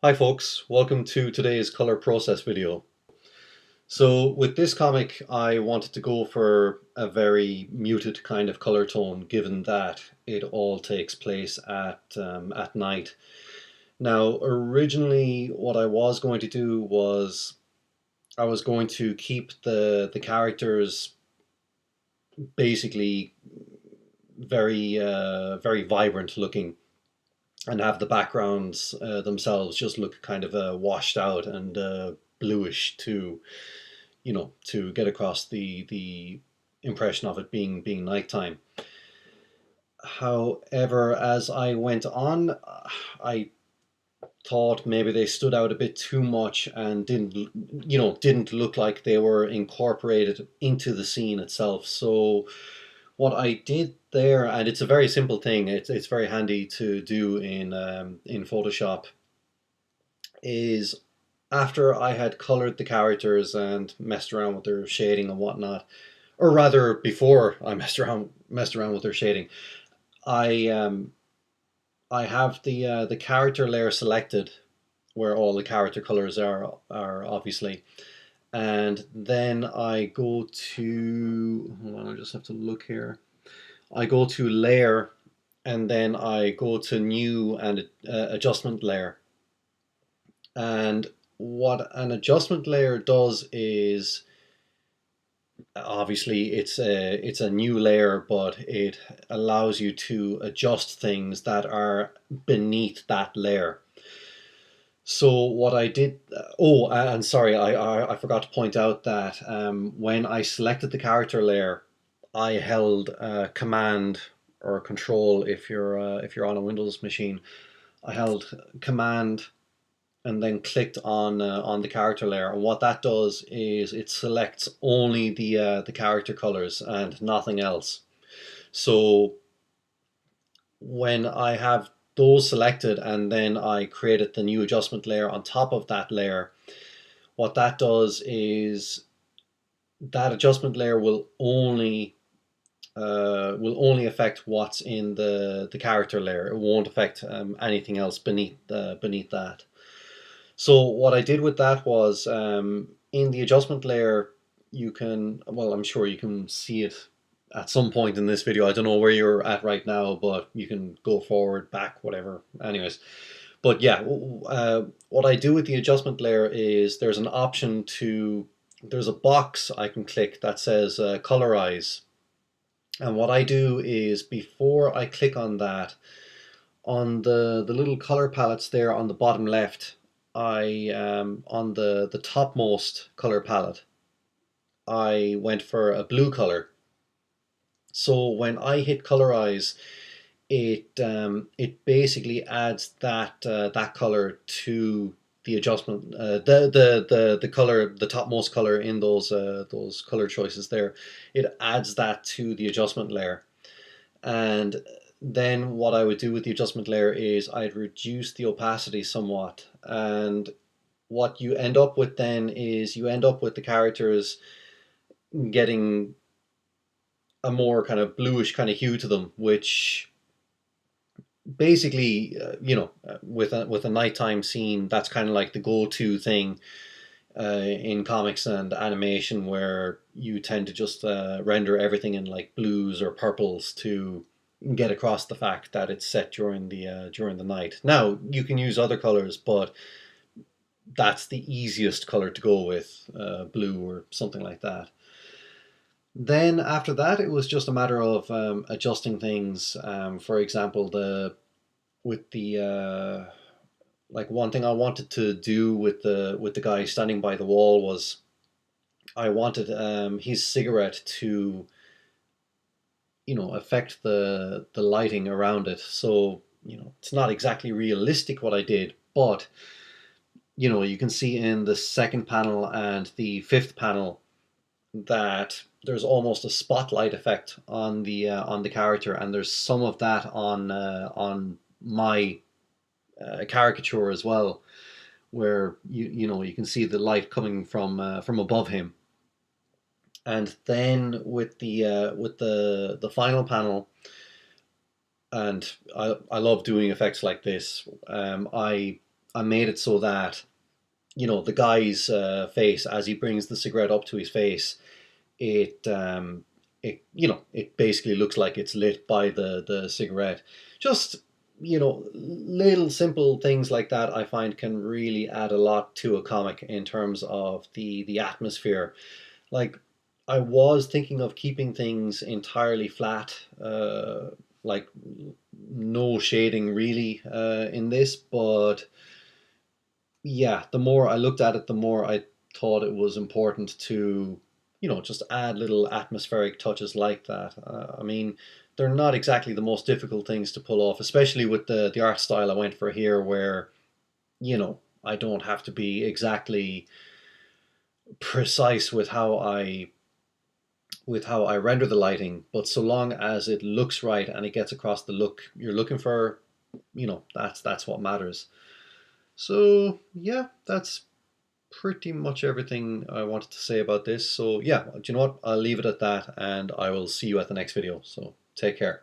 Hi folks, welcome to today's color process video. So with this comic I wanted to go for a very muted kind of color tone given that it all takes place at night. Now originally what I was going to do was I was going to keep the characters basically very vibrant looking and have the backgrounds themselves just look kind of washed out and bluish to get across the impression of it being nighttime. However, as I went on, I thought maybe they stood out a bit too much and didn't look like they were incorporated into the scene itself. So what I did there, and it's a very simple thing. It's very handy to do in Photoshop. Is after I had colored the characters and messed around with their shading and whatnot, or rather before I messed around with their shading, I I have the character layer selected where all the character colors are obviously, and then I go to hold on, I just have to look here. I go to layer, and then I go to new and adjustment layer. And what an adjustment layer does is obviously it's a new layer, but it allows you to adjust things that are beneath that layer. So what I did, oh, and sorry, I forgot to point out that when I selected the character layer, I held Command or Control if you're on a Windows machine. I held Command and then clicked on the character layer. And what that does is it selects only the character colors and nothing else. So when I have those selected and then I created the new adjustment layer on top of that layer, what that does is that adjustment layer will only affect what's in the character layer. It won't affect anything else beneath that. So what I did with that was in the adjustment layer, you can, well, I'm sure you can see it at some point in this video. I don't know where you're at right now, but you can go forward, back, whatever. Anyways, but yeah, what I do with the adjustment layer is there's a box I can click that says colorize. And what I do is before I click on that, on the little color palettes there on the bottom left, I on the topmost color palette, I went for a blue color. So when I hit colorize, it basically adds that color to the adjustment, the color, the topmost color in those color choices there. It adds that to the adjustment layer. And then what I would do with the adjustment layer is I'd reduce the opacity somewhat. And what you end up with then is you end up with the characters getting a more kind of bluish kind of hue to them, which basically, with a nighttime scene, that's kind of like the go-to thing in comics and animation, where you tend to just render everything in like blues or purples to get across the fact that it's set during the night. Now you can use other colors, but that's the easiest color to go with, blue or something like that. Then after that, it was just a matter of adjusting things. For example, the with the like one thing I wanted to do with the guy standing by the wall was I wanted his cigarette to affect the lighting around it. So it's not exactly realistic what I did, but you can see in the second panel and the fifth panel that there's almost a spotlight effect on the character, and there's some of that on my caricature as well, where you can see the light coming from above him. And then with the final panel, and I love doing effects like this. I I made it so that, you know, the guy's face, as he brings the cigarette up to his face, it you know, it basically looks like it's lit by the cigarette. Just, you know, little simple things like that I find can really add a lot to a comic in terms of the atmosphere. Like, I was thinking of keeping things entirely flat, like no shading really in this, but yeah, the more I looked at it, the more I thought it was important to, you know, just add little atmospheric touches like that. I mean, they're not exactly the most difficult things to pull off, especially with the art style I went for here, where, you know, I don't have to be exactly precise with how I render the lighting, but so long as it looks right and it gets across the look you're looking for, you know, that's what matters. So yeah, that's pretty much everything I wanted to say about this. So yeah, do you know what? I'll leave it at that, and I will see you at the next video. So take care.